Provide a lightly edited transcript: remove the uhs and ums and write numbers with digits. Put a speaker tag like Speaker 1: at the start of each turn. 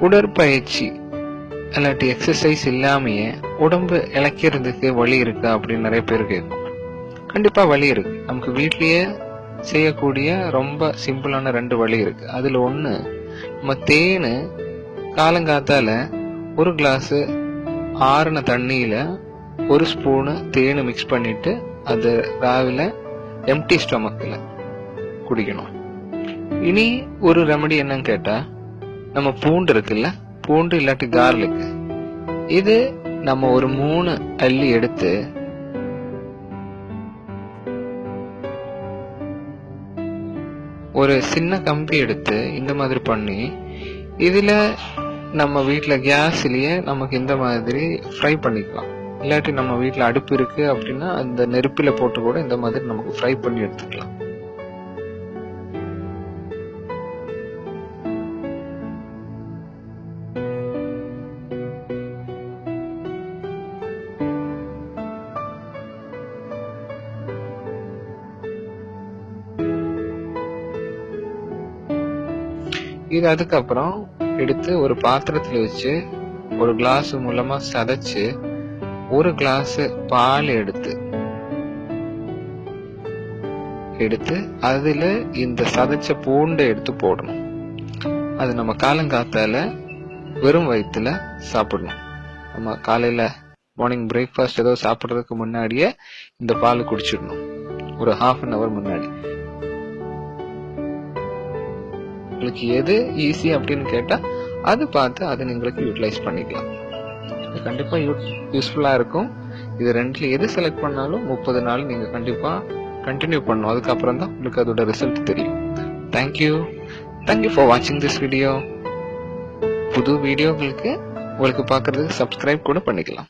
Speaker 1: உடற்பயிற்சி இல்லாட்டி எக்ஸசைஸ் இல்லாமையே உடம்பு இளைக்கிறதுக்கு வழி இருக்கா அப்படின்னு நிறைய பேர் கேட்கும். கண்டிப்பா வழி இருக்கு. நமக்கு வீட்லயே செய்யக்கூடிய ரொம்ப சிம்பிளான 2 வழி இருக்கு. அதுல ஒண்ணு, நம்ம தேனு காலங்காத்தால ஒரு கிளாஸ் ஆறுன தண்ணியில 1 ஸ்பூனு தேனு மிக்ஸ் பண்ணிட்டு அது ராவில எம்டி ஸ்டொமக்ல குடிக்கணும். இனி ஒரு ரெமடி என்னன்னு கேட்டா, நம்ம பூண்டு இருக்குல்ல, பூண்டு இல்லாட்டி கார்லிக், இது நம்ம ஒரு 3 அள்ளி எடுத்து ஒரு சின்ன கம்பி எடுத்து இந்த மாதிரி பண்ணி, இதுல நம்ம வீட்டுல கேஸ்லயே நமக்கு இந்த மாதிரி ஃப்ரை பண்ணிக்கலாம். இல்லாட்டி நம்ம வீட்டுல அடுப்பு இருக்கு அப்படின்னா அந்த நெருப்பில போட்டு கூட இந்த மாதிரி நமக்கு ஃப்ரை பண்ணி எடுத்துக்கலாம். இது அதுக்கப்புறம் எடுத்து ஒரு பாத்திரத்துல வச்சு ஒரு கிளாஸ் மூலமா சதைச்சு 1 கிளாஸ் பால் எடுத்து அதுல இந்த சதைச்ச பூண்டை எடுத்து போடணும். அது நம்ம காலங்காத்தால வெறும் வயிற்றுல சாப்பிடணும். நம்ம காலையில மார்னிங் பிரேக்ஃபாஸ்ட் ஏதோ சாப்பிட்றதுக்கு முன்னாடியே இந்த பால் குடிச்சிடணும், ஒரு ½ அன் அவர் முன்னாடி. உங்களுக்கு எது ஈஸி அப்படின்னு கேட்டா அது பார்த்து அதை நீங்களுக்கு யூட்டிலைஸ் பண்ணிக்கலாம். இது கண்டிப்பா யூஸ்ஃபுல்லா இருக்கும். இது 2ல எது செலக்ட் பண்ணாலும் 30 நாள் நீங்க கண்டிப்பா கண்டினியூ பண்ணணும். அதுக்கப்புறம் தான் உங்களுக்கு அதோட ரிசல்ட் தெரியும். தேங்க்யூ ஃபார் வாட்சிங் திஸ் வீடியோ. புது வீடியோங்களுக்கு உங்களுக்கு பார்க்கறதுக்கு சப்ஸ்கிரைப் கூட பண்ணிக்கலாம்.